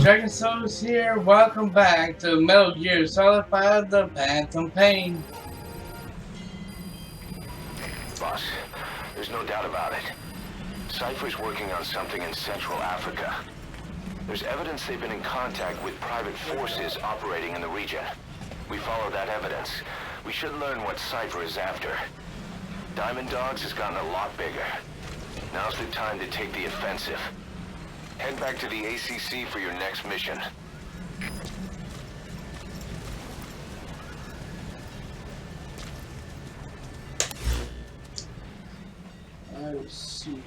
Dragon Souls here. Welcome back to Metal Gear Solid 5: The Phantom Pain. Boss, there's no doubt about it. Cypher's working on something in Central Africa. There's evidence they've been in contact with private forces operating in the region. We follow that evidence. We should learn what Cypher is after. Diamond Dogs has gotten a lot bigger. Now's the time to take the offensive. Head back to the ACC for your next mission. Let's see.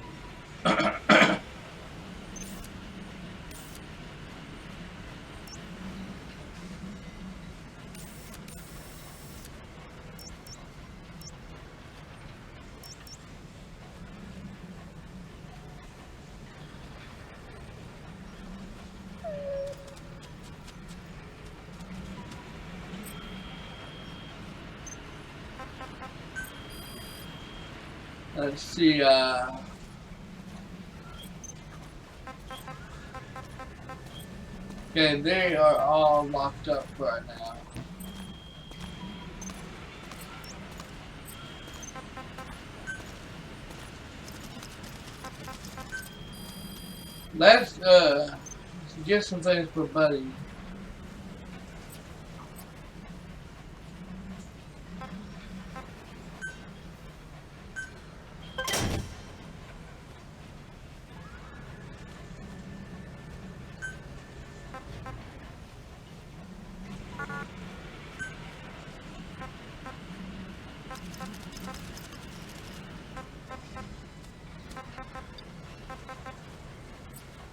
Let's see, okay, they are all locked up right now. Let's get some things for Buddy.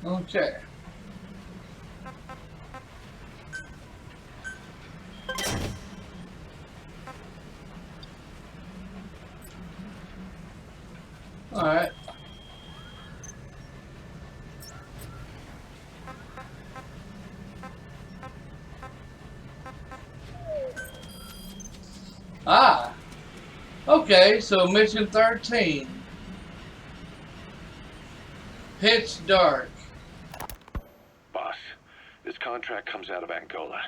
Okay. All right. Ah. Okay, so mission 13. Pitch dark. Boss, this contract comes out of Angola.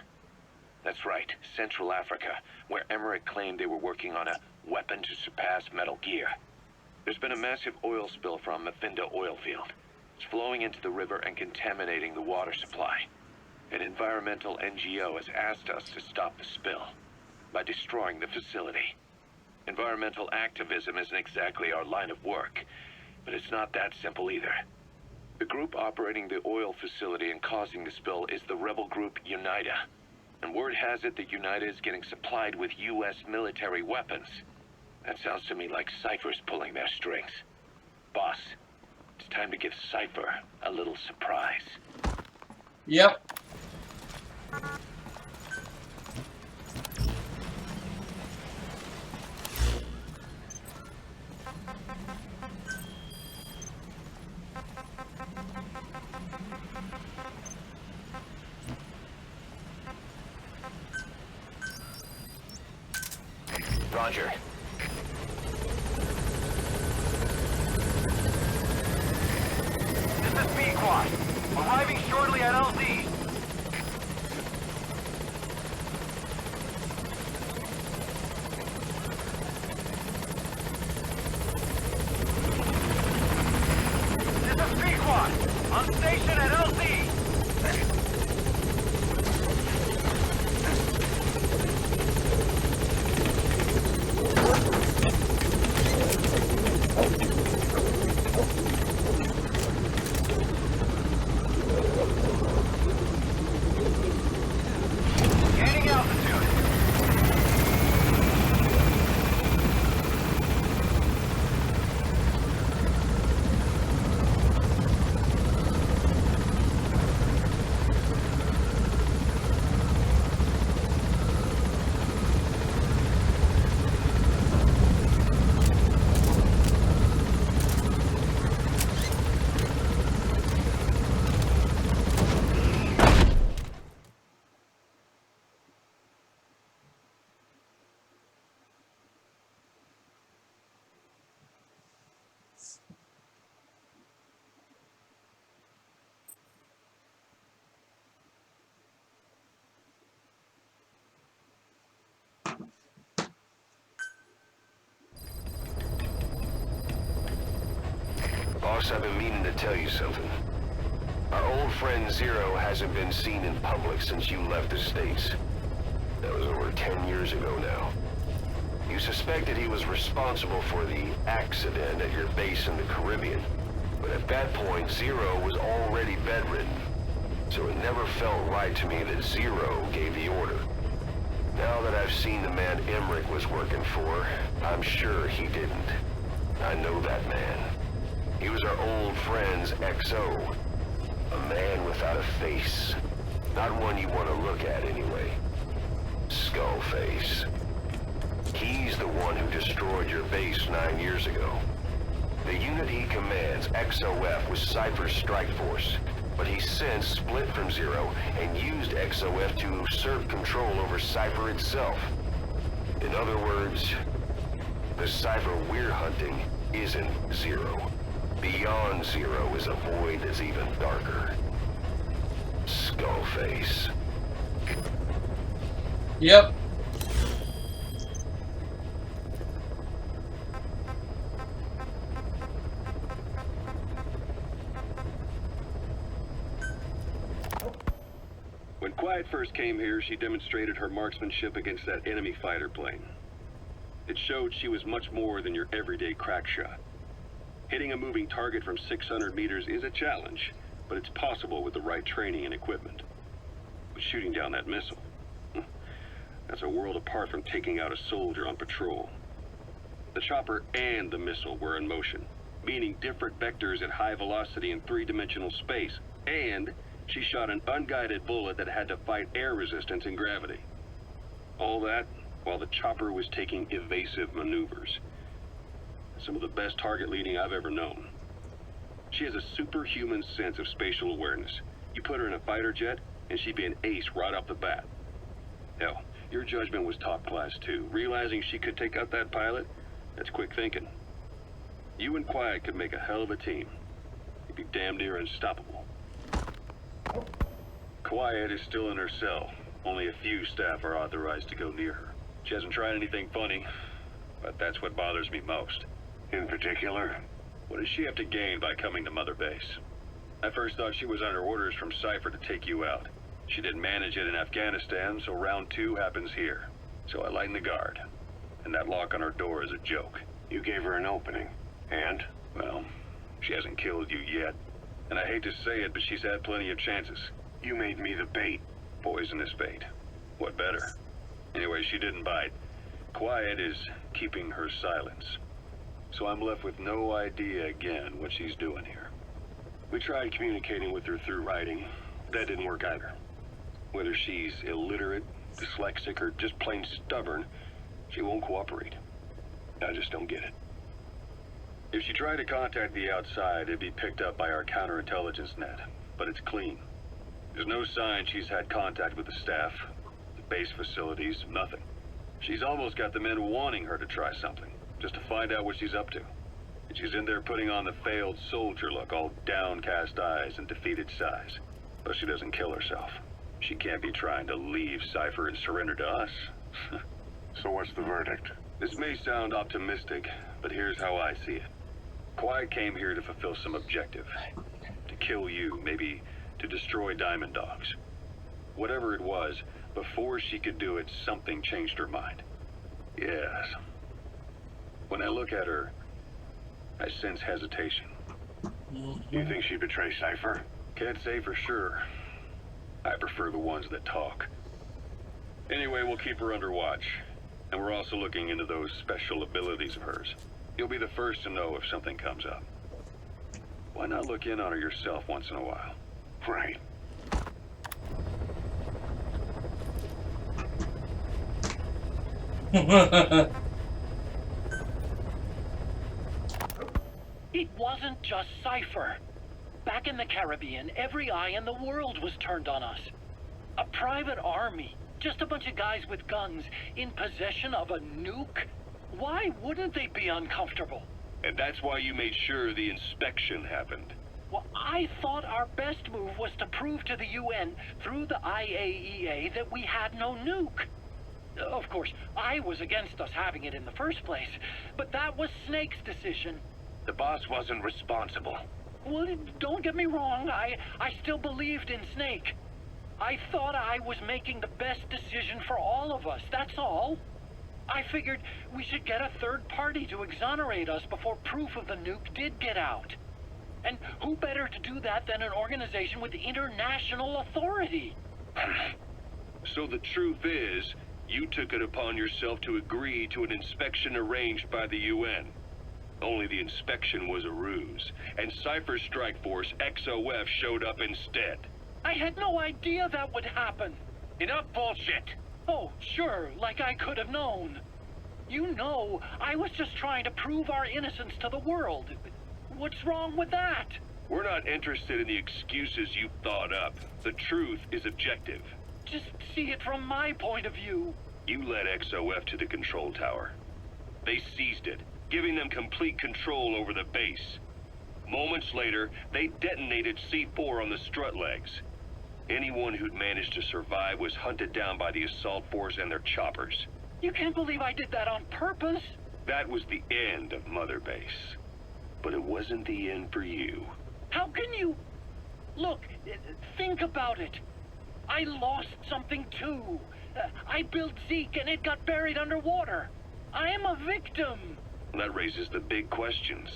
That's right, Central Africa, where Emmerich claimed they were working on a weapon to surpass Metal Gear. There's been a massive oil spill from Mafinda oil field. It's flowing into the river and contaminating the water supply. An environmental NGO has asked us to stop the spill by destroying the facility. Environmental activism isn't exactly our line of work, but it's not that simple either. The group operating the oil facility and causing the spill is the rebel group UNITA. And word has it that UNITA is getting supplied with U.S. military weapons. That sounds to me like Cypher's pulling their strings. Boss, it's time to give Cypher a little surprise. Yep. Roger. This is ps4, arriving shortly at LZ. This is ps4, on station at LZ. Boss, I've been meaning to tell you something. Our old friend Zero hasn't been seen in public since you left the States. That was over 10 years ago now. You suspected he was responsible for the accident at your base in the Caribbean. But at that point, Zero was already bedridden. So it never felt right to me that Zero gave the order. Now that I've seen the man Emmerich was working for, I'm sure he didn't. I know that man. He was our old friend's XO. A man without a face. Not one you want to look at anyway. Skullface. He's the one who destroyed your base 9 years ago. The unit he commands, XOF, was Cypher's strike force. But he's since split from Zero and used XOF to usurp control over Cypher itself. In other words, the Cypher we're hunting isn't Zero. Beyond Zero is a void that's even darker. Skullface. Yep. When Quiet first came here, she demonstrated her marksmanship against that enemy fighter plane. It showed she was much more than your everyday crack shot. Hitting a moving target from 600 meters is a challenge, but it's possible with the right training and equipment. But shooting down that missile, that's a world apart from taking out a soldier on patrol. The chopper and the missile were in motion, meaning different vectors at high velocity in three-dimensional space, and she shot an unguided bullet that had to fight air resistance and gravity. All that while the chopper was taking evasive maneuvers. Some of the best target leading I've ever known. She has a superhuman sense of spatial awareness. You put her in a fighter jet, and she'd be an ace right off the bat. Hell, your judgment was top class too. Realizing she could take out that pilot, that's quick thinking. You and Quiet could make a hell of a team. You'd be damn near unstoppable. Quiet is still in her cell. Only a few staff are authorized to go near her. She hasn't tried anything funny, but that's what bothers me most. In particular? What does she have to gain by coming to Mother Base? I first thought she was under orders from Cypher to take you out. She didn't manage it in Afghanistan, so round 2 happens here. So I lighten the guard. And that lock on her door is a joke. You gave her an opening. And? Well, she hasn't killed you yet. And I hate to say it, but she's had plenty of chances. You made me the bait. Poisonous bait. What better? Anyway, she didn't bite. Quiet is keeping her silence. So I'm left with no idea again what she's doing here. We tried communicating with her through writing. That didn't work either. Whether she's illiterate, dyslexic, or just plain stubborn, she won't cooperate. I just don't get it. If she tried to contact the outside, it'd be picked up by our counterintelligence net, but it's clean. There's no sign she's had contact with the staff, the base facilities, nothing. She's almost got the men wanting her to try something, just to find out what she's up to. And she's in there putting on the failed soldier look, all downcast eyes and defeated sighs. But she doesn't kill herself. She can't be trying to leave Cypher and surrender to us. So what's the verdict? This may sound optimistic, but here's how I see it. Quiet came here to fulfill some objective. To kill you, maybe to destroy Diamond Dogs. Whatever it was, before she could do it, something changed her mind. Yes. When I look at her, I sense hesitation. You think she'd betray Cypher? Can't say for sure. I prefer the ones that talk. Anyway, we'll keep her under watch. And we're also looking into those special abilities of hers. You'll be the first to know if something comes up. Why not look in on her yourself once in a while? Right. It wasn't just Cypher. Back in the Caribbean, every eye in the world was turned on us. A private army, just a bunch of guys with guns, in possession of a nuke? Why wouldn't they be uncomfortable? And that's why you made sure the inspection happened. Well, I thought our best move was to prove to the UN through the IAEA that we had no nuke. Of course, I was against us having it in the first place, but that was Snake's decision. The boss wasn't responsible. Well, don't get me wrong. I still believed in Snake. I thought I was making the best decision for all of us, that's all. I figured we should get a third party to exonerate us before proof of the nuke did get out. And who better to do that than an organization with international authority? So the truth is, you took it upon yourself to agree to an inspection arranged by the UN. Only the inspection was a ruse, and Cypher's strike force, XOF, showed up instead. I had no idea that would happen. Enough bullshit! Oh, sure, like I could have known. You know, I was just trying to prove our innocence to the world. What's wrong with that? We're not interested in the excuses you thought up. The truth is objective. Just see it from my point of view. You led XOF to the control tower. They seized it, giving them complete control over the base. Moments later, they detonated C4 on the strut legs. Anyone who'd managed to survive was hunted down by the assault force and their choppers. You can't believe I did that on purpose. That was the end of Mother Base. But it wasn't the end for you. How can you... Look, think about it. I lost something too. I built Zeke and it got buried underwater. I am a victim. That raises the big questions.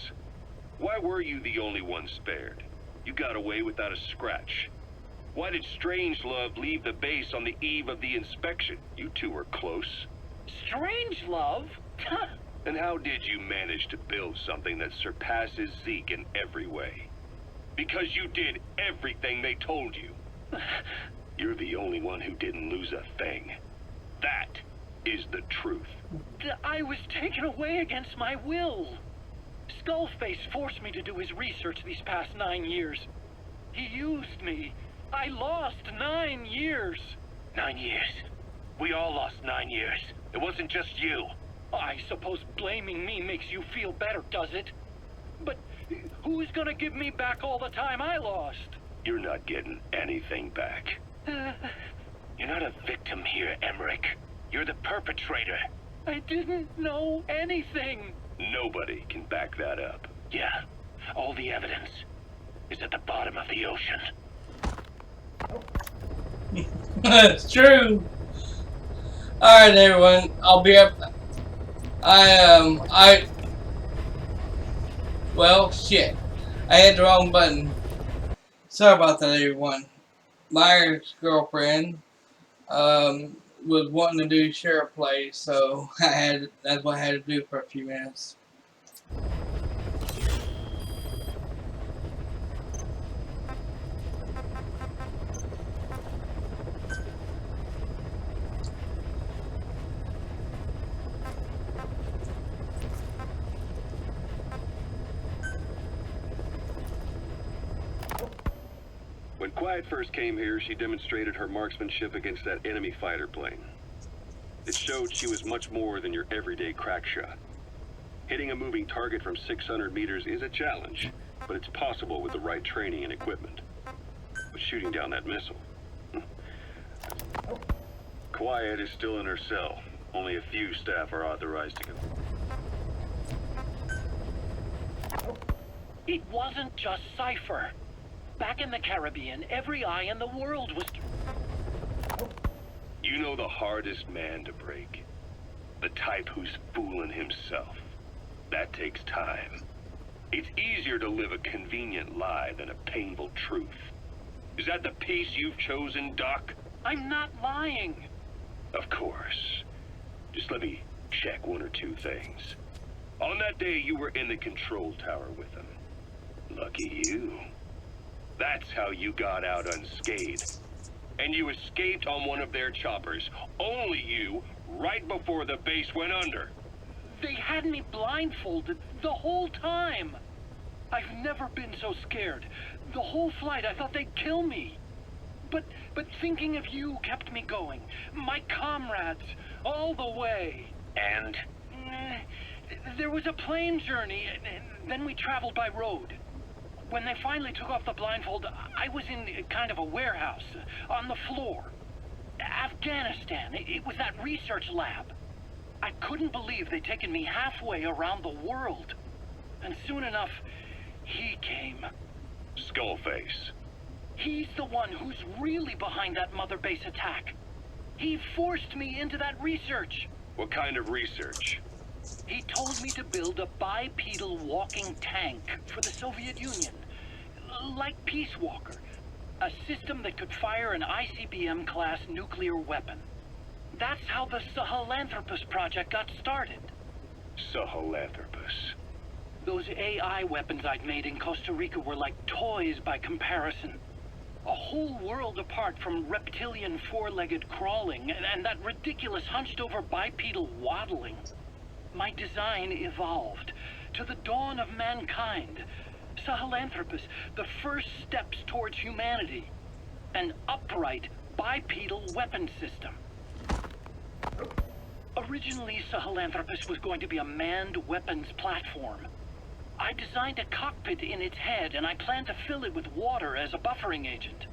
Why were you the only one spared? You got away without a scratch. Why did Strangelove leave the base on the eve of the inspection? You two were close. Strangelove? And how did you manage to build something that surpasses Zeke in every way? Because you did everything they told you. You're the only one who didn't lose a thing. That is the truth. I was taken away against my will. Skullface forced me to do his research these past 9 years. He used me. I lost 9 years. 9 years. We all lost 9 years. It wasn't just you. I suppose blaming me makes you feel better, does it? But who's gonna give me back all the time I lost? You're not getting anything back. You're not a victim here, Emmerich. You're the perpetrator. I didn't know anything. Nobody can back that up. Yeah, all the evidence is at the bottom of the ocean. It's true. Alright everyone, I'll be up. Well, shit. I hit the wrong button. Sorry about that everyone. My girlfriend, was wanting to do share play, so that's what I had to do for a few minutes. When Quiet first came here, she demonstrated her marksmanship against that enemy fighter plane. It showed she was much more than your everyday crack shot. Hitting a moving target from 600 meters is a challenge, but it's possible with the right training and equipment. But shooting down that missile... Quiet is still in her cell. Only a few staff are authorized to... It wasn't just Cypher. Back in the Caribbean, every eye in the world was... You know the hardest man to break. The type who's fooling himself. That takes time. It's easier to live a convenient lie than a painful truth. Is that the piece you've chosen, Doc? I'm not lying. Of course. Just let me check one or two things. On that day, you were in the control tower with them. Lucky you. That's how you got out unscathed. And you escaped on one of their choppers. Only you, right before the base went under. They had me blindfolded the whole time. I've never been so scared. The whole flight I thought they'd kill me. But thinking of you kept me going. My comrades, all the way. And? There was a plane journey, and then we traveled by road. When they finally took off the blindfold, I was in kind of a warehouse, on the floor. Afghanistan, it was that research lab. I couldn't believe they'd taken me halfway around the world. And soon enough, he came. Skullface. He's the one who's really behind that Mother Base attack. He forced me into that research. What kind of research? He told me to build a bipedal walking tank for the Soviet Union. Like Peace Walker. A system that could fire an ICBM-class nuclear weapon. That's how the Sahelanthropus project got started. Sahelanthropus. Those AI weapons I'd made in Costa Rica were like toys by comparison. A whole world apart from reptilian four-legged crawling and that ridiculous hunched-over bipedal waddling. My design evolved to the dawn of mankind. Sahelanthropus, the first steps towards humanity. An upright bipedal weapon system. Originally, Sahelanthropus was going to be a manned weapons platform. I designed a cockpit in its head, and I planned to fill it with water as a buffering agent.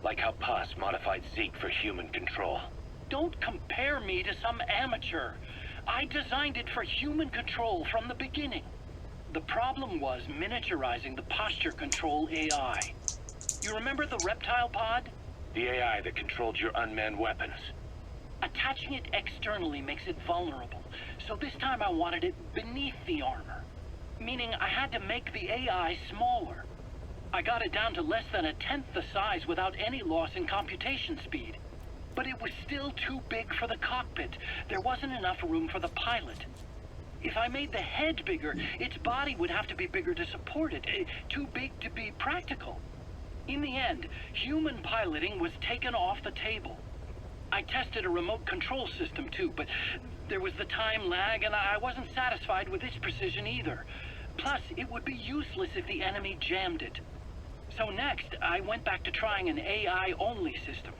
Like how Paz modified Zeke for human control. Don't compare me to some amateur. I designed it for human control from the beginning. The problem was miniaturizing the posture control AI. You remember the reptile pod? The AI that controlled your unmanned weapons. Attaching it externally makes it vulnerable, so this time I wanted it beneath the armor. Meaning I had to make the AI smaller. I got it down to less than a tenth the size without any loss in computation speed. But it was still too big for the cockpit. There wasn't enough room for the pilot. If I made the head bigger, its body would have to be bigger to support it. Too big to be practical. In the end, human piloting was taken off the table. I tested a remote control system too, but there was the time lag and I wasn't satisfied with its precision either. Plus, it would be useless if the enemy jammed it. So next, I went back to trying an AI-only system.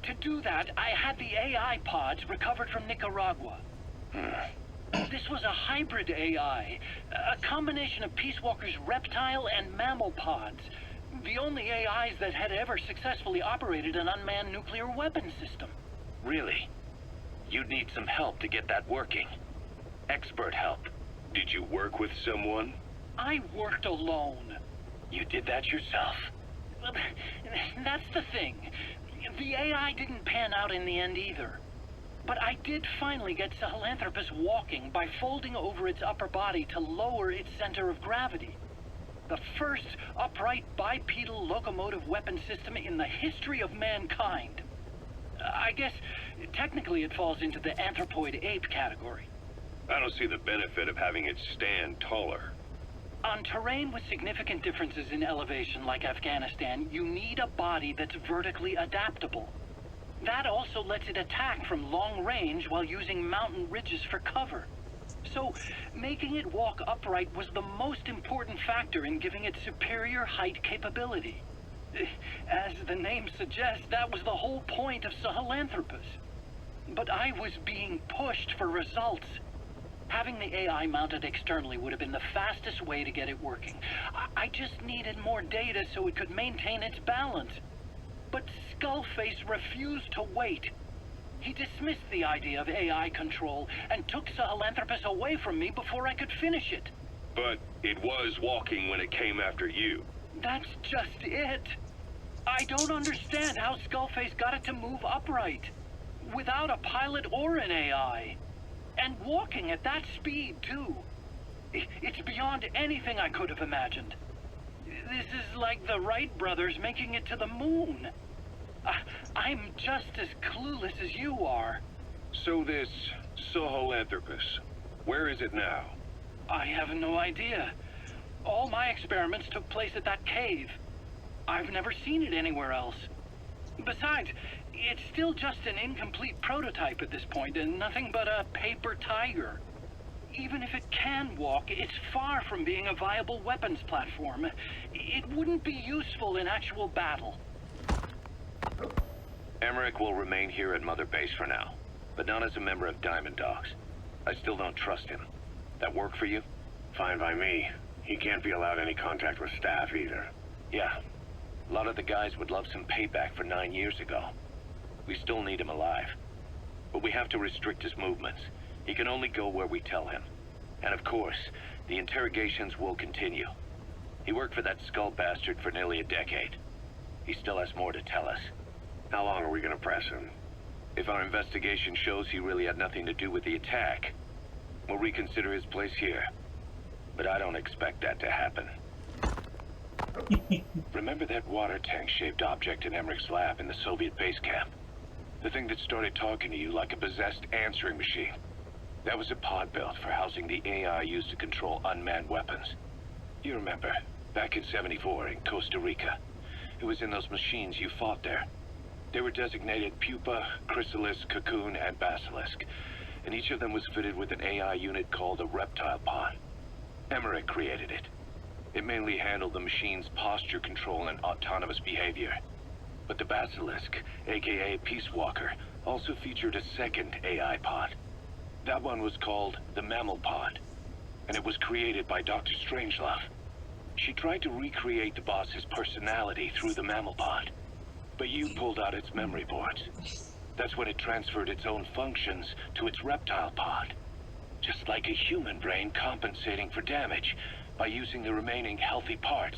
To do that, I had the AI pods recovered from Nicaragua. This was a hybrid AI, a combination of Peace Walker's reptile and mammal pods. The only AIs that had ever successfully operated an unmanned nuclear weapon system. Really? You'd need some help to get that working. Expert help. Did you work with someone? I worked alone. You did that yourself? That's the thing. The AI didn't pan out in the end either. But I did finally get Sahelanthropus walking by folding over its upper body to lower its center of gravity. The first upright bipedal locomotive weapon system in the history of mankind. I guess, technically it falls into the anthropoid ape category. I don't see the benefit of having it stand taller. On terrain with significant differences in elevation like Afghanistan, you need a body that's vertically adaptable. That also lets it attack from long range while using mountain ridges for cover. So, making it walk upright was the most important factor in giving it superior height capability. As the name suggests, that was the whole point of Sahelanthropus. But I was being pushed for results. Having the AI mounted externally would have been the fastest way to get it working. I just needed more data so it could maintain its balance. But Skullface refused to wait. He dismissed the idea of AI control and took Sahelanthropus away from me before I could finish it. But it was walking when it came after you. That's just it. I don't understand how Skullface got it to move upright, without a pilot or an AI. And walking at that speed, too. It's beyond anything I could have imagined. This is like the Wright brothers making it to the moon. I'm just as clueless as you are. So this Sahelanthropus, where is it now? I have no idea. All my experiments took place at that cave. I've never seen it anywhere else. Besides, it's still just an incomplete prototype at this point, and nothing but a paper tiger. Even if it can walk, it's far from being a viable weapons platform. It wouldn't be useful in actual battle. Emmerich will remain here at Mother Base for now, but not as a member of Diamond Dogs. I still don't trust him. That work for you? Fine by me. He can't be allowed any contact with staff either. Yeah. A lot of the guys would love some payback for 9 years ago. We still need him alive. But we have to restrict his movements. He can only go where we tell him. And of course, the interrogations will continue. He worked for that skull bastard for nearly a decade. He still has more to tell us. How long are we gonna press him? If our investigation shows he really had nothing to do with the attack, we'll reconsider his place here. But I don't expect that to happen. Remember that water tank-shaped object in Emmerich's lab in the Soviet base camp? The thing that started talking to you like a possessed answering machine. That was a pod built for housing the AI used to control unmanned weapons. You remember, back in '74 in Costa Rica. It was in those machines you fought there. They were designated Pupa, Chrysalis, Cocoon, and Basilisk, and each of them was fitted with an AI unit called a reptile pod. Emmerich created it. It mainly handled the machine's posture control and autonomous behavior. But the Basilisk, aka Peace Walker, also featured a second AI pod. That one was called the Mammal Pod, and it was created by Dr. Strangelove. She tried to recreate the boss's personality through the Mammal Pod, but you pulled out its memory boards. That's when it transferred its own functions to its reptile pod. Just like a human brain compensating for damage by using the remaining healthy parts.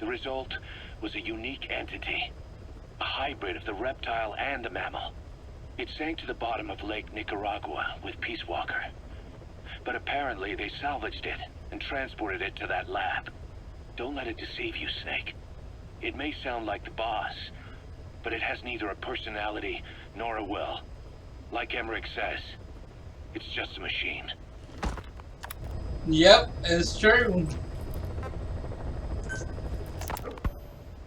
The result was a unique entity, a hybrid of the reptile and the mammal. It sank to the bottom of Lake Nicaragua with Peace Walker. But apparently they salvaged it and transported it to that lab. Don't let it deceive you, Snake. It may sound like the boss, but it has neither a personality nor a will. Like Emmerich says, it's just a machine. Yep, it's true.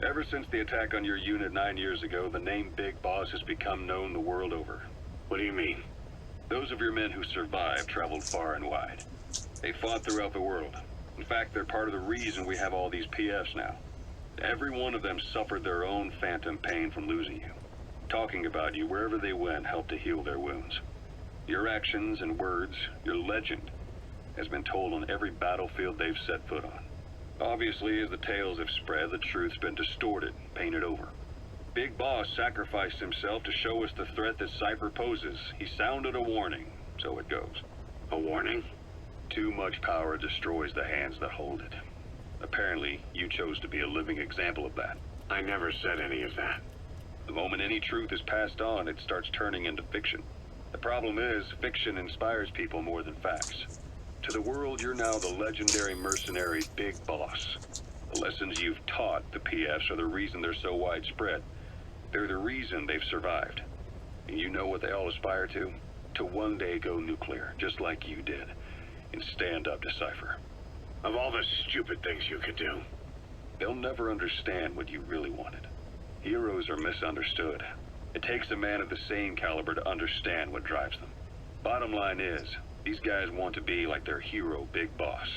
Ever since the attack on your unit 9 years ago, the name Big Boss has become known the world over. What do you mean? Those of your men who survived traveled far and wide. They fought throughout the world. In fact, they're part of the reason we have all these PFs now. Every one of them suffered their own phantom pain from losing you. Talking about you wherever they went helped to heal their wounds. Your actions and words, your legend, has been told on every battlefield they've set foot on. Obviously, as the tales have spread, the truth's been distorted, painted over. Big Boss sacrificed himself to show us the threat that Cypher poses. He sounded a warning, so it goes. A warning? Too much power destroys the hands that hold it. Apparently, you chose to be a living example of that. I never said any of that. The moment any truth is passed on, it starts turning into fiction. The problem is, fiction inspires people more than facts. To the world, you're now the legendary mercenary Big Boss. The lessons you've taught the PFs are the reason they're so widespread. They're the reason they've survived. And you know what they all aspire to? To one day go nuclear, just like you did, and stand up to Cypher. Of all the stupid things you could do. They'll never understand what you really wanted. Heroes are misunderstood. It takes a man of the same caliber to understand what drives them. Bottom line is, these guys want to be like their hero, Big Boss.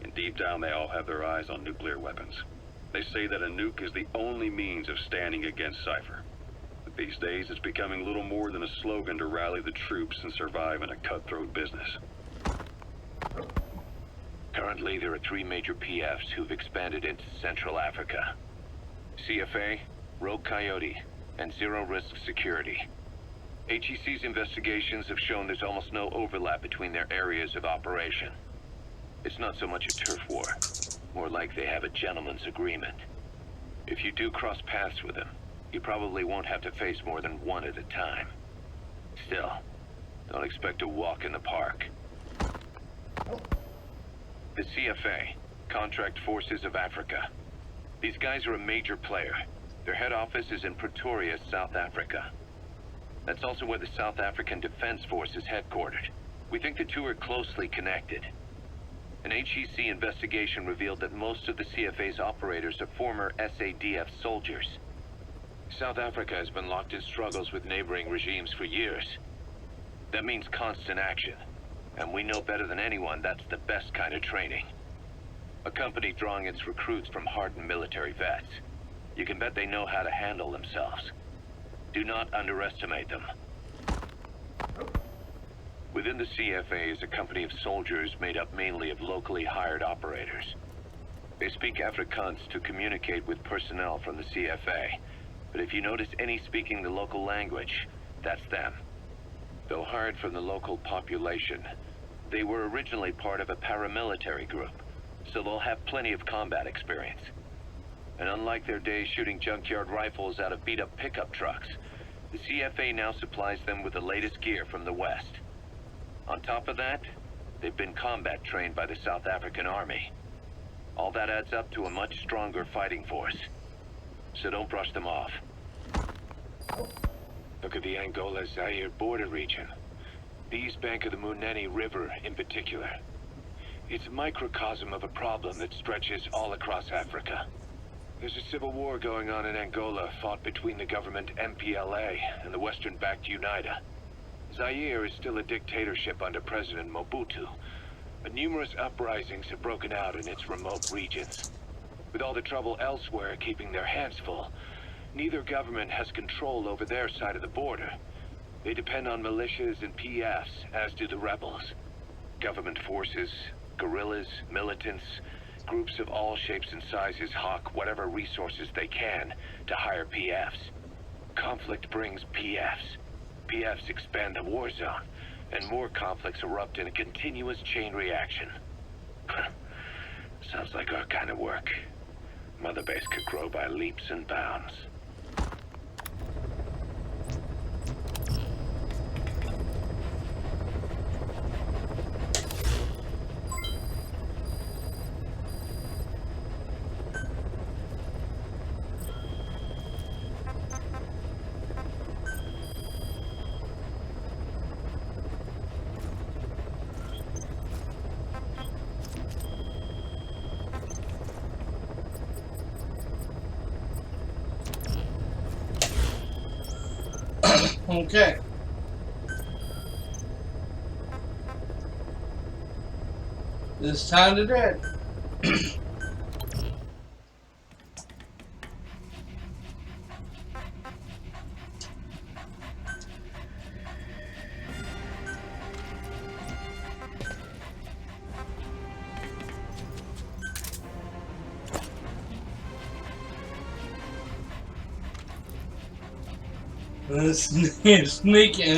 And deep down they all have their eyes on nuclear weapons. They say that a nuke is the only means of standing against Cypher. But these days it's becoming little more than a slogan to rally the troops and survive in a cutthroat business. Currently, there are 3 major PFs who've expanded into Central Africa. CFA, Rogue Coyote, and Zero Risk Security. HEC's investigations have shown there's almost no overlap between their areas of operation. It's not so much a turf war, more like they have a gentleman's agreement. If you do cross paths with them, you probably won't have to face more than one at a time. Still, don't expect a walk in the park. The CFA, Contract Forces of Africa. These guys are a major player. Their head office is in Pretoria, South Africa. That's also where the South African Defense Force is headquartered. We think the two are closely connected. An HEC investigation revealed that most of the CFA's operators are former SADF soldiers. South Africa has been locked in struggles with neighboring regimes for years. That means constant action. And we know better than anyone that's the best kind of training. A company drawing its recruits from hardened military vets. You can bet they know how to handle themselves. Do not underestimate them. Within the CFA is a company of soldiers made up mainly of locally hired operators. They speak Afrikaans to communicate with personnel from the CFA. But if you notice any speaking the local language, that's them. Though hired from the local population, They were originally part of a paramilitary group, so they'll have plenty of combat experience. And unlike their days shooting junkyard rifles out of beat-up pickup trucks, the CFA now supplies them with the latest gear from the West. On top of that, they've been combat trained by the South African Army. All that adds up to a much stronger fighting force. So don't brush them off. Look at the Angola-Zaire border region. The east bank of the Muneni River in particular. It's a microcosm of a problem that stretches all across Africa. There's a civil war going on in Angola, fought between the government MPLA and the Western-backed UNITA. Zaire is still a dictatorship under President Mobutu, but numerous uprisings have broken out in its remote regions. With all the trouble elsewhere keeping their hands full, neither government has control over their side of the border. They depend on militias and PFs, as do the rebels. Government forces, guerrillas, militants, groups of all shapes and sizes hawk whatever resources they can to hire PFs. Conflict brings PFs. PFs expand the war zone, and more conflicts erupt in a continuous chain reaction. Sounds like our kind of work. Mother Base could grow by leaps and bounds. Okay. It's time to dead.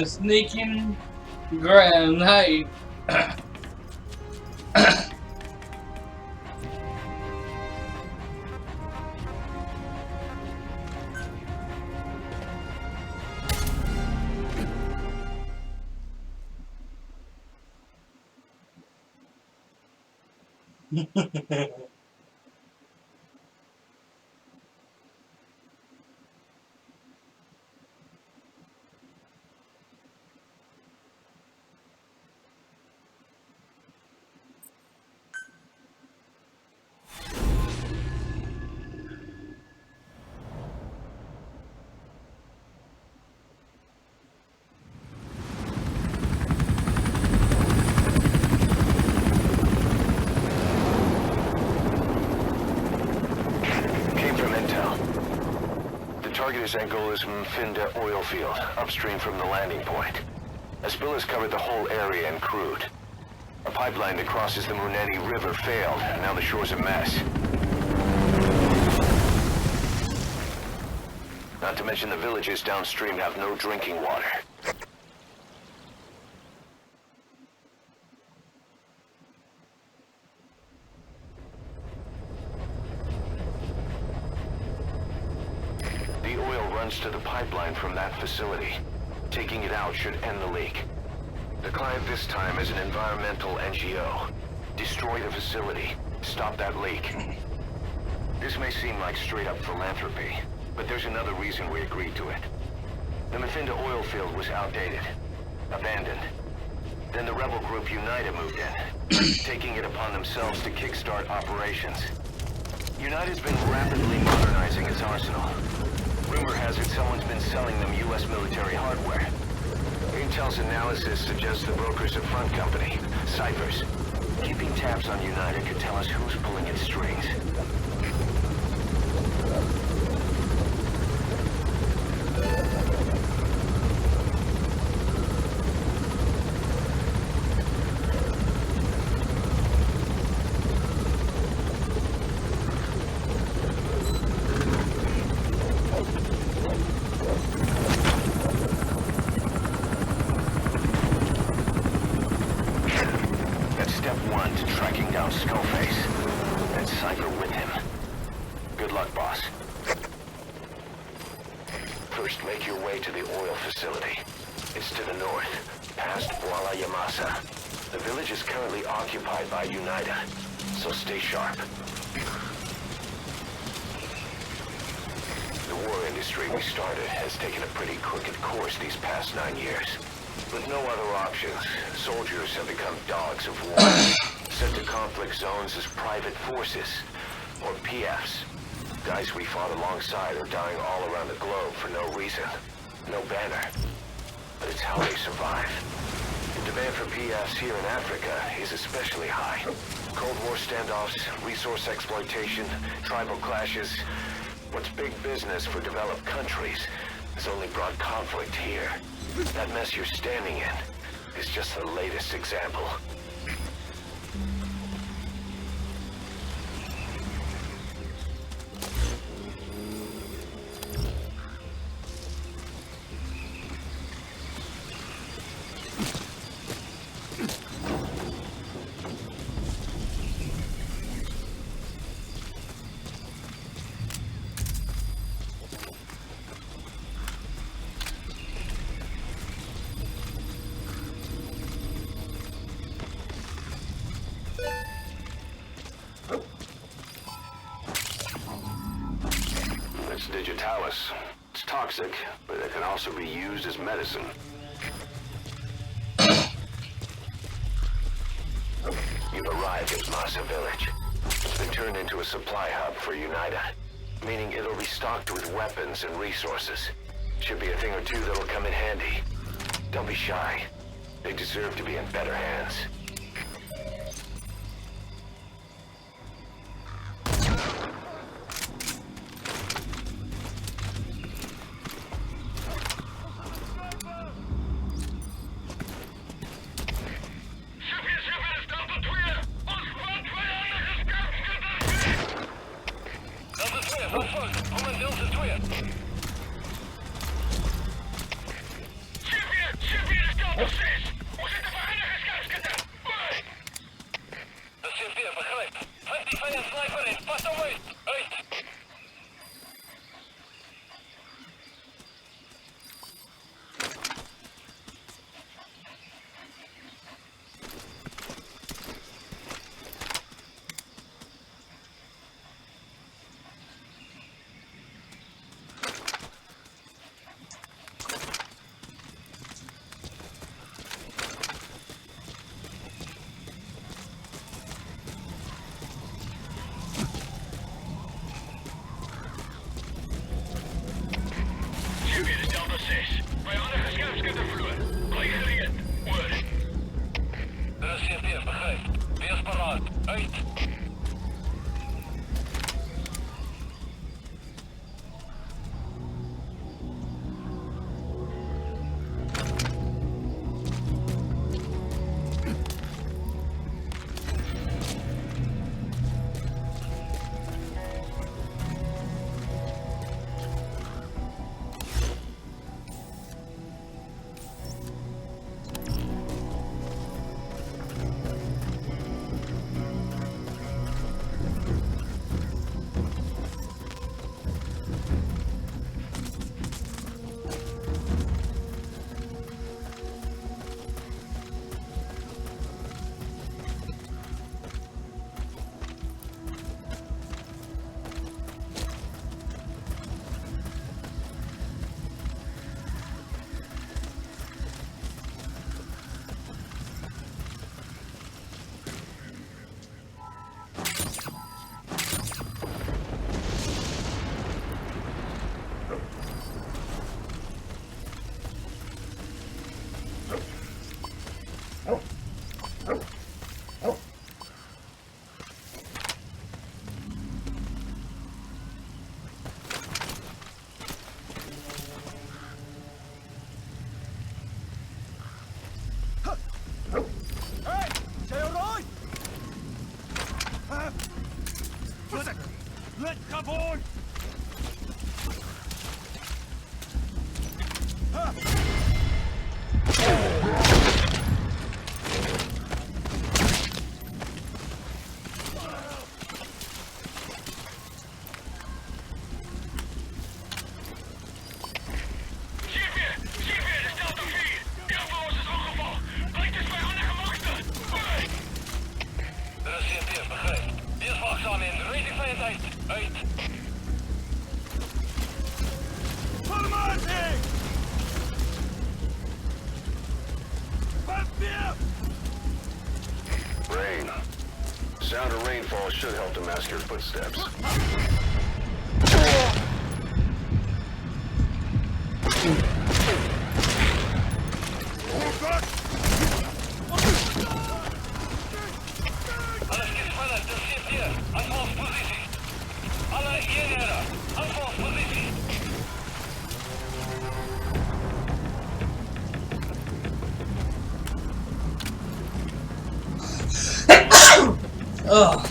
Sneaking grenade. Target is Angola's Mfinda oil field, upstream from the landing point. A spill has covered the whole area and crude. A pipeline that crosses the Muneni River failed, and now the shore's a mess. Not to mention the villages downstream have no drinking water. The oil runs to the pipeline from that facility. Taking it out should end the leak. The client this time is an environmental NGO. Destroy the facility. Stop that leak. This may seem like straight-up philanthropy, but there's another reason we agreed to it. The Mfinda oil field was outdated, abandoned. Then the rebel group UNITA moved in, taking it upon themselves to kickstart operations. UNITA's been rapidly modernizing its arsenal. Rumor has it someone's been selling them U.S. military hardware. Intel's analysis suggests the broker's a front company, Cyphers. Keeping tabs on UNITA could tell us who's pulling its strings. to tracking down Skullface. And Cypher with him. Good luck, boss. First, make your way to the oil facility. It's to the north, past Wala Yamasa. The village is currently occupied by UNITA, so stay sharp. The war industry we started has taken a pretty crooked course these past 9 years. With no other options, soldiers have become dogs of war, sent to conflict zones as private forces, or PFs. Guys we fought alongside are dying all around the globe for no reason. No banner. But it's how they survive. The demand for PFs here in Africa is especially high. Cold War standoffs, resource exploitation, tribal clashes. What's big business for developed countries has only brought conflict here. That mess you're standing in is just the latest example. It's digitalis. It's toxic, but it can also be used as medicine. You've arrived at Masa Village. It's been turned into a supply hub for UNITA, meaning it'll be stocked with weapons and resources. Should be a thing or two that'll come in handy. Don't be shy. They deserve to be in better hands. get uit. Uit. Rain. Sound of rainfall should help to mask your footsteps. Alles gespannen, das steht hier. Anvalspositie. Alle hierher. Anvalspositie. Ugh.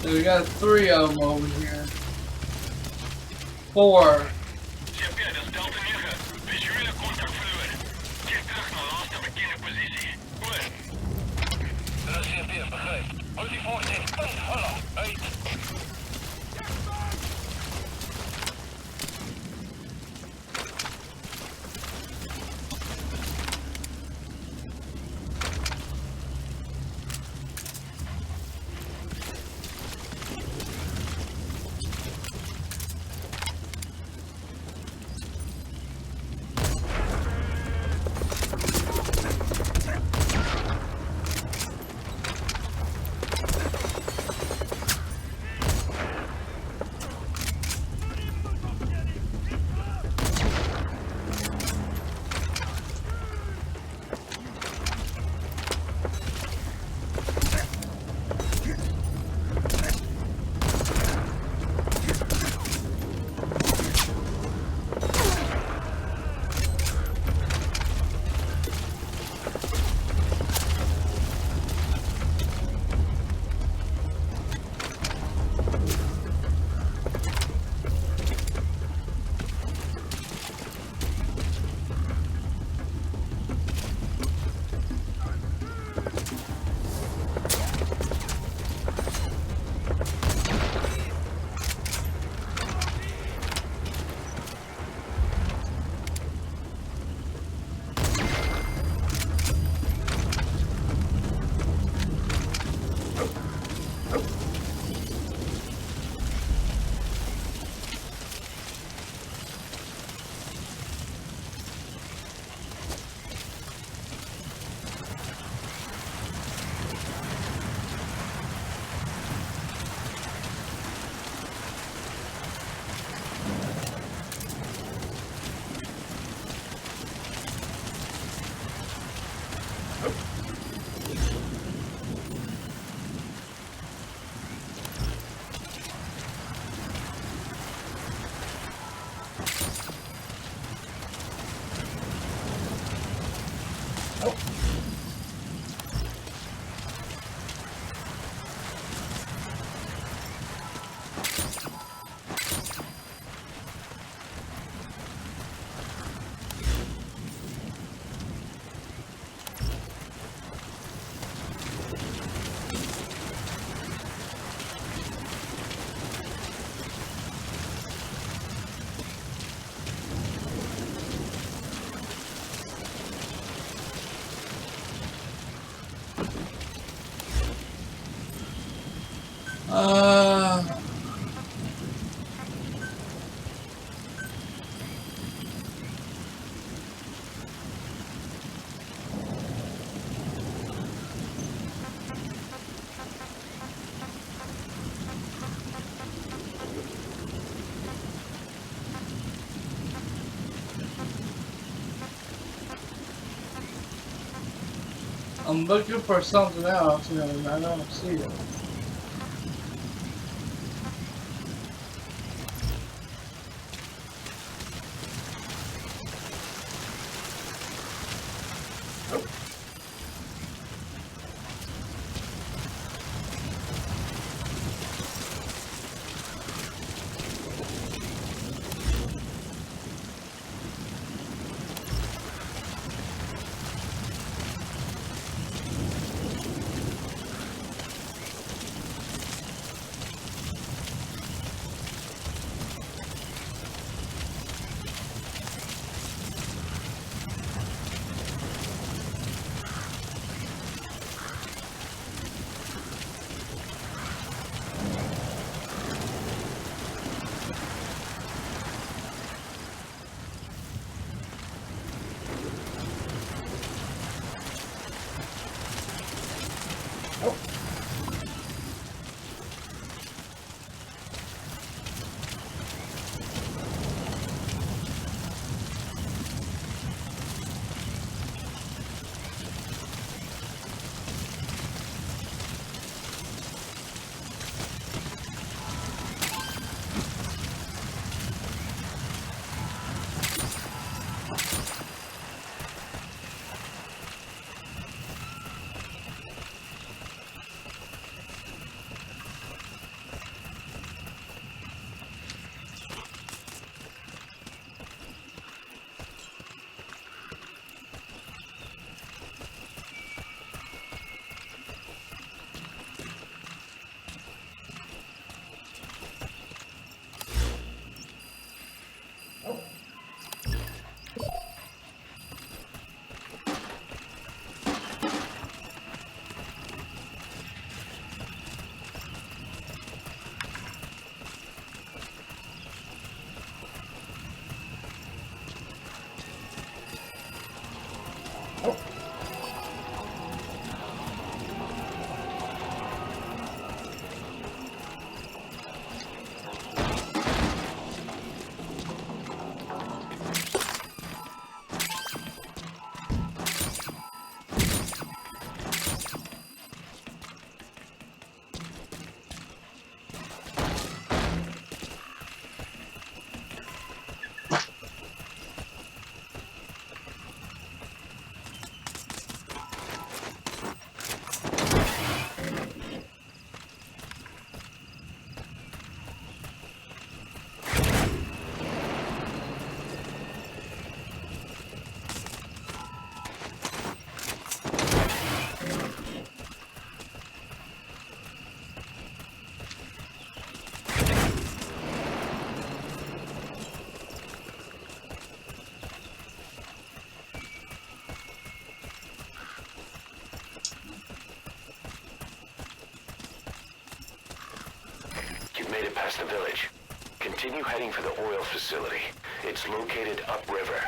So we got 3 of them over here. 4. CP, dat is Delta 9. Visuele contact verloren. Keer terug naar laatste bekende positie. Oor. Dat is CP, begrijp. Houd die voorzet. Punt, hallo. Uit. I'm looking for something else and I don't see it. Made it past the village. Continue heading for the oil facility. It's located upriver.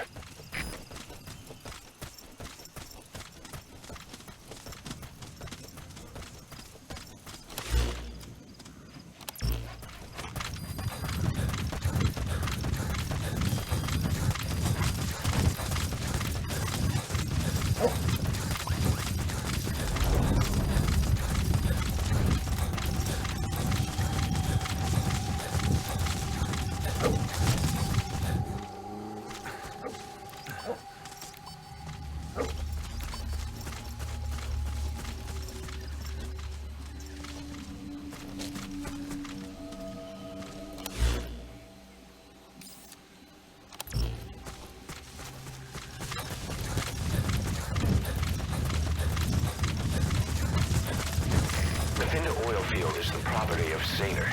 The oil field is the property of Saner,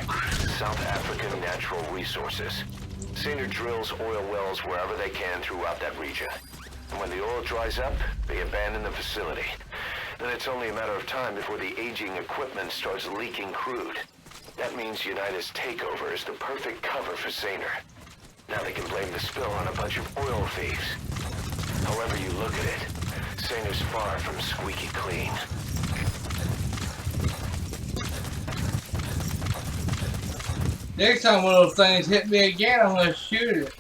South African Natural Resources. Saner drills oil wells wherever they can throughout that region. And when the oil dries up, they abandon the facility. Then it's only a matter of time before the aging equipment starts leaking crude. That means United's takeover is the perfect cover for Saner. Now they can blame the spill on a bunch of oil thieves. However you look at it, Saner's far from squeaky clean. Next time one of those things hit me again, I'm gonna shoot it.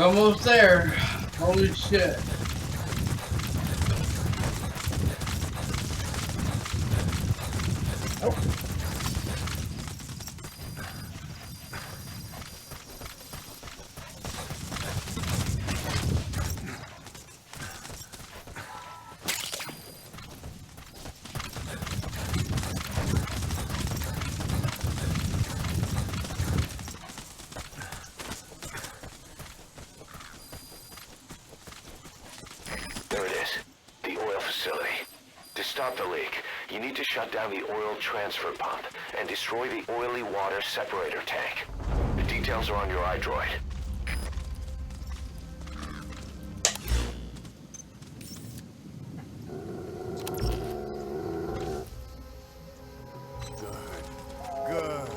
We're almost there. Holy shit. There it is. The oil facility. To stop the leak, you need to shut down the oil transfer pump and destroy the oily water separator tank. The details are on your iDroid. Good.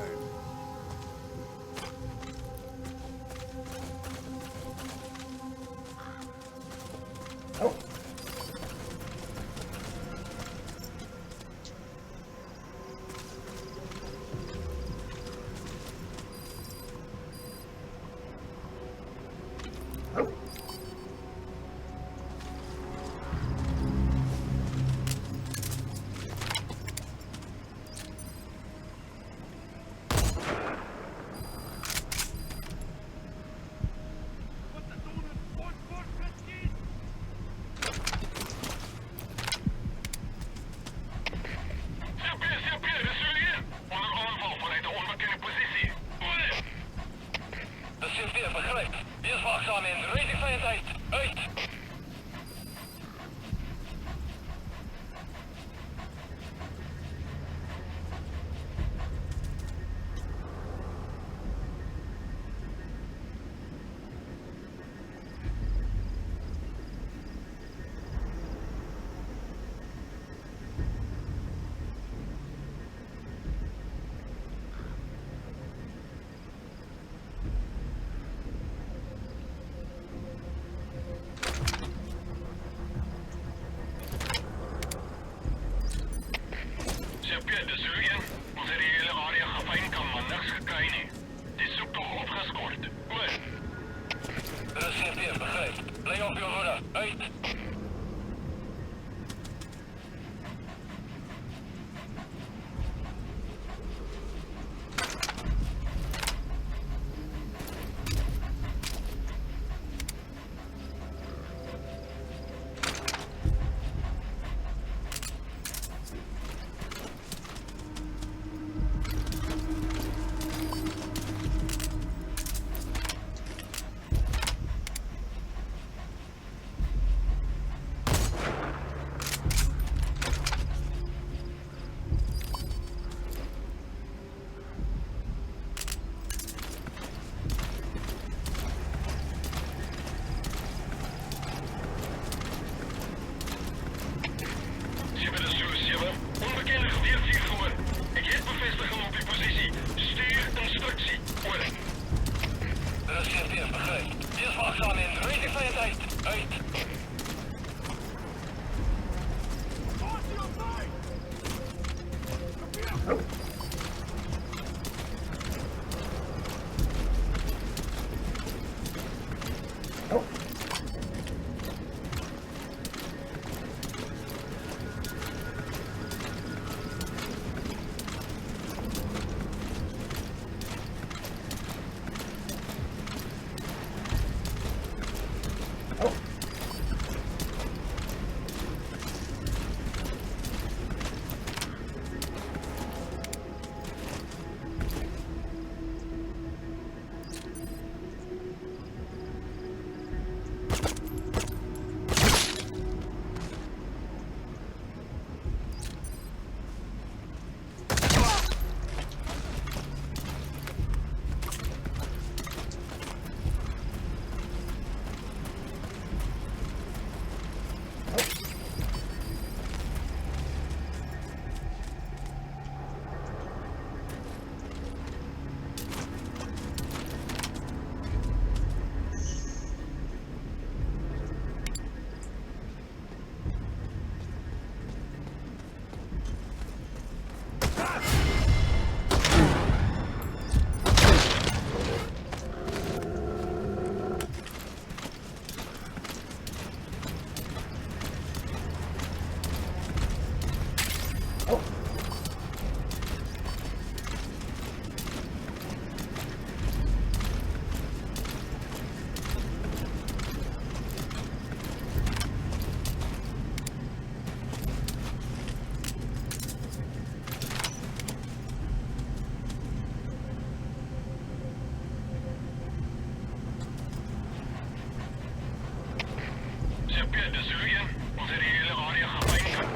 CP, du sugen? Ons het die hele area geveilig.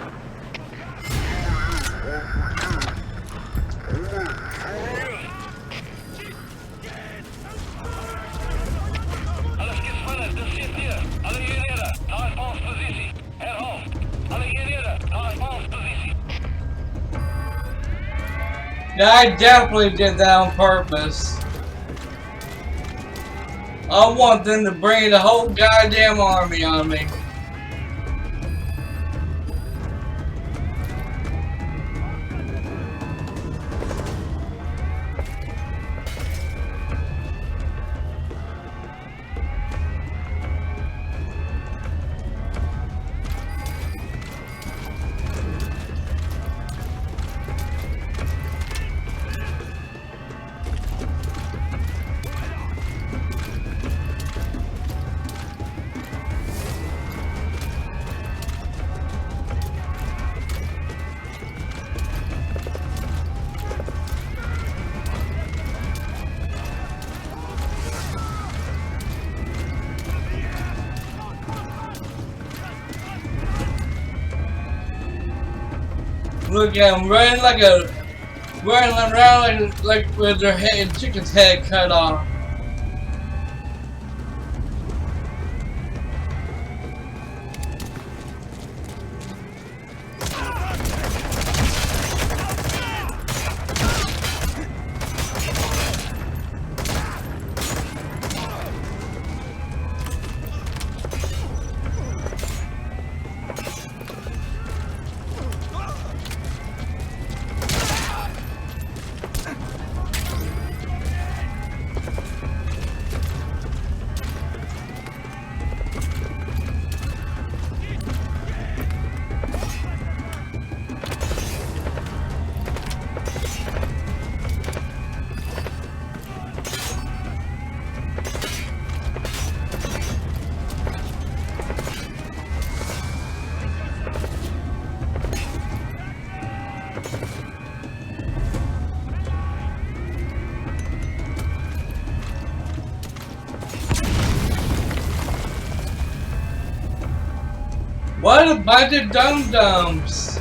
Alle skietspanners, dis CP. Alle eenhede, daar is ons posisie. Herhaal. Alle eenhede, daar is ons posisie. Yeah, I definitely did that on purpose. I want them to bring the whole goddamn army on me. Look at them running around like with their head, chicken's head cut off. What a bunch of dum-dums!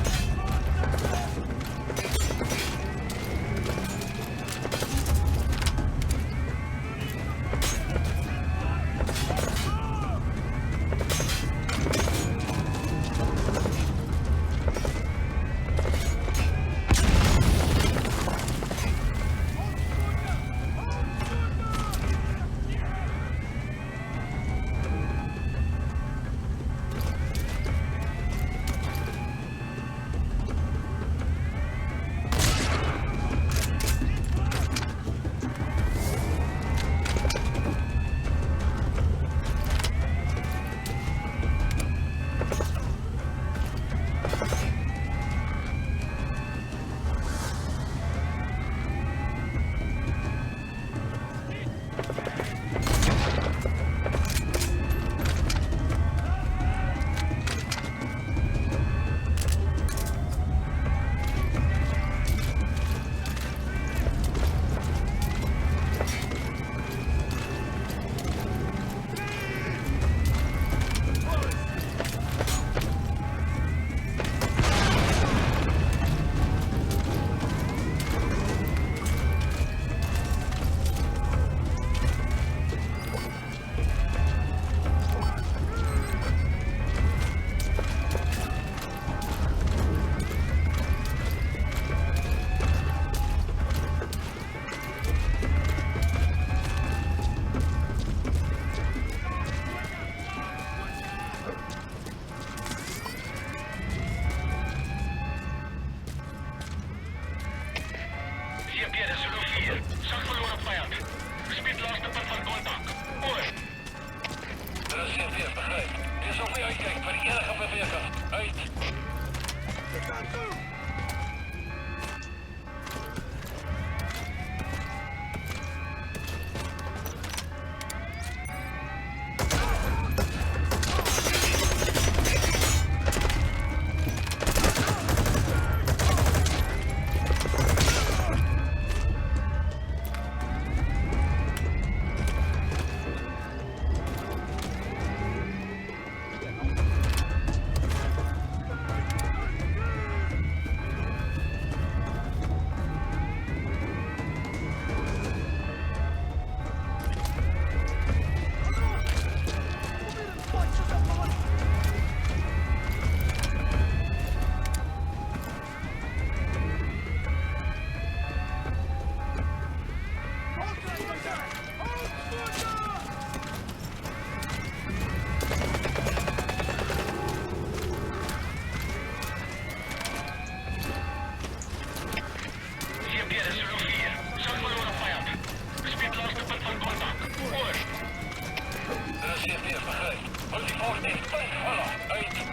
ps4, uit.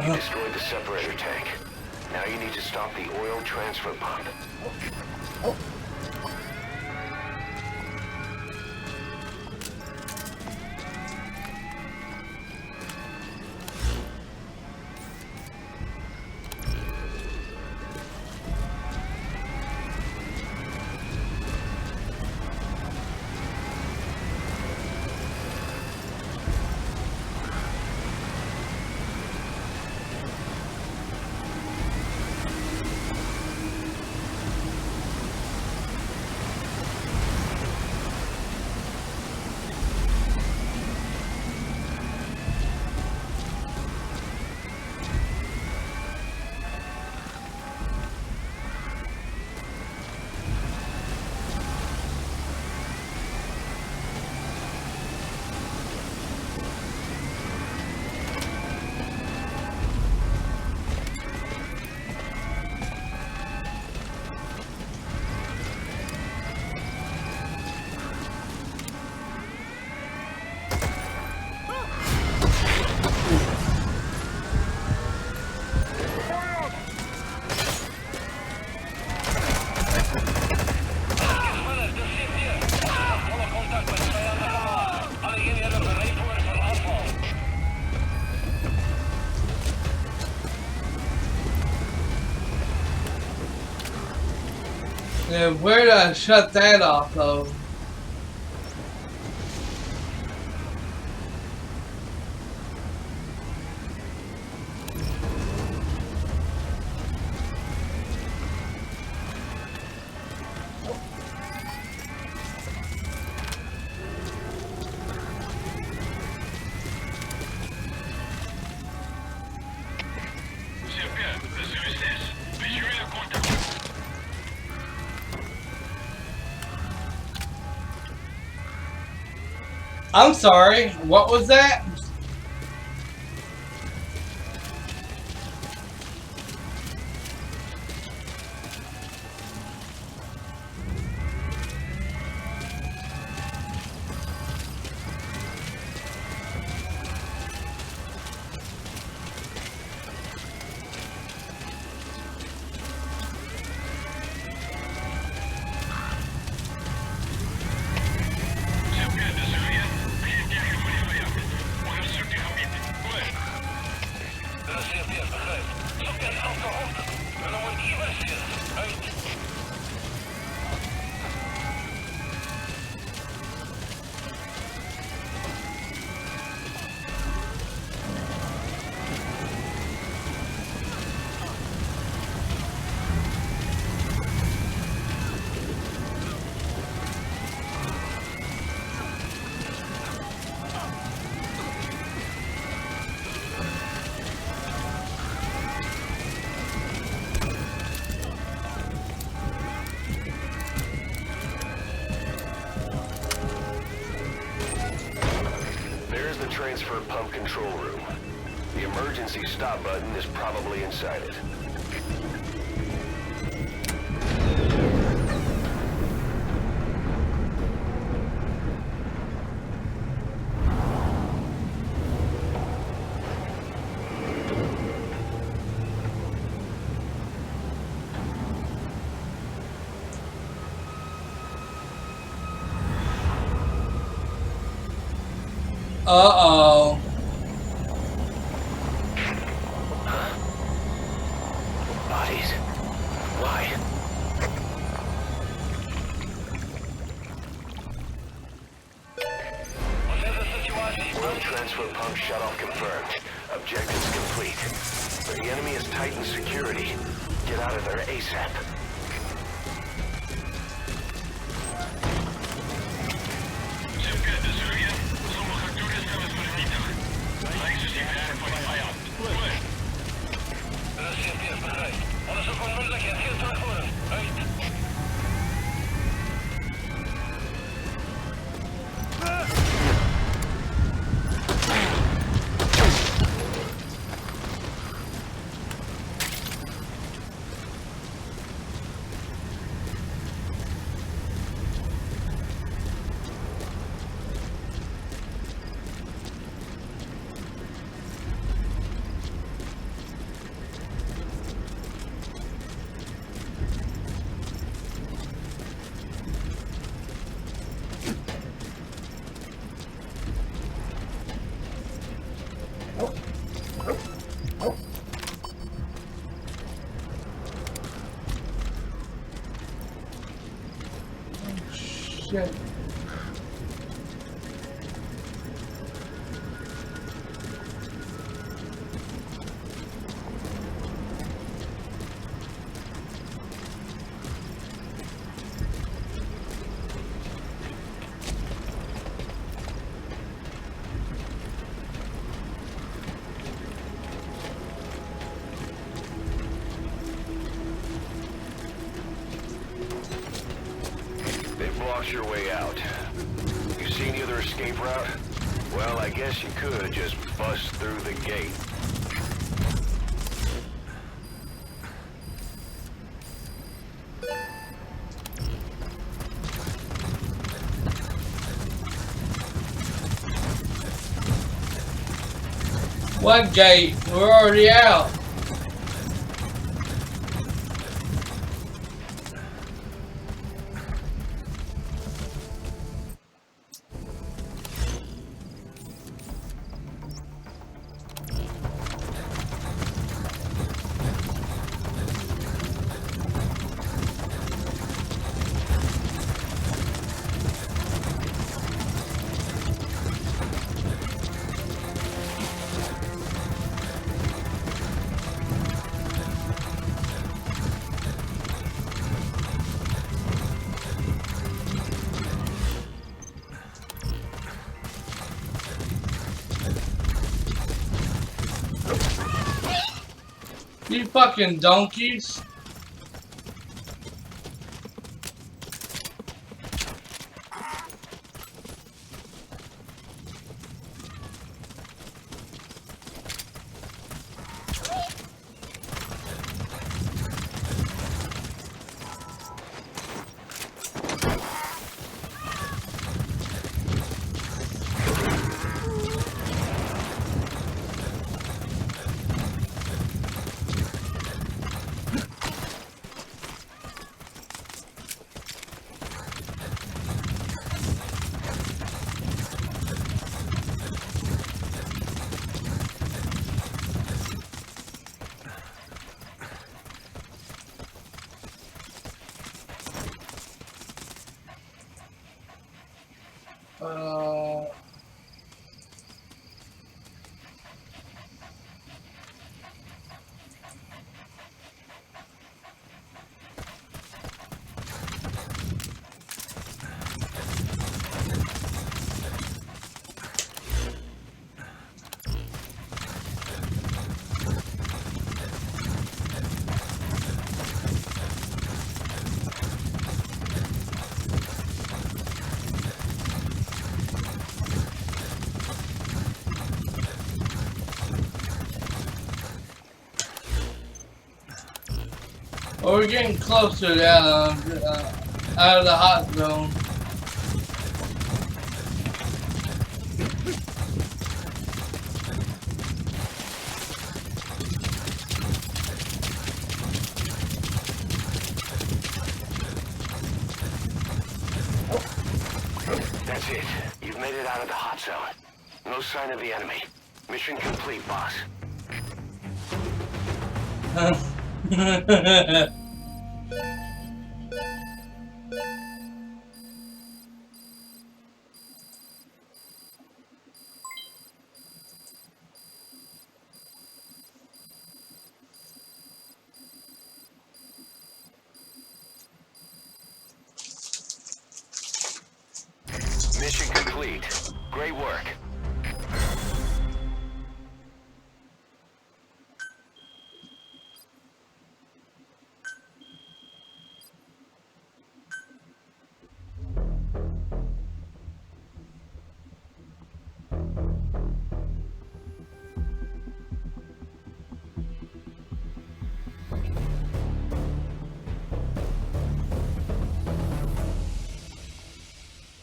You destroyed the separator tank. Now you need to stop the oil transfer pump. Yeah, where did I shut that off though? I'm sorry, what was that? There's the transfer pump control room. The emergency stop button is probably inside it. Uh-oh. Bodies? Why? Oil transfer pump shut-off confirmed. Objectives complete. But the enemy has tightened security. Get out of there ASAP. Shit. They've blocked your way out. You see any other escape route? Well, I guess you could just bust through the gate. What gate? We're already out. You fucking donkeys. Well, we're getting closer to out of the hot zone. That's it. You've made it out of the hot zone. No sign of the enemy. Mission complete, boss. Mission complete. Great work.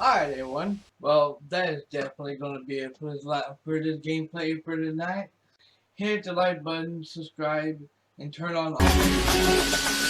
Alright, everyone. Well, that is definitely going to be it for this gameplay for tonight. Hit the like button, subscribe, and turn on all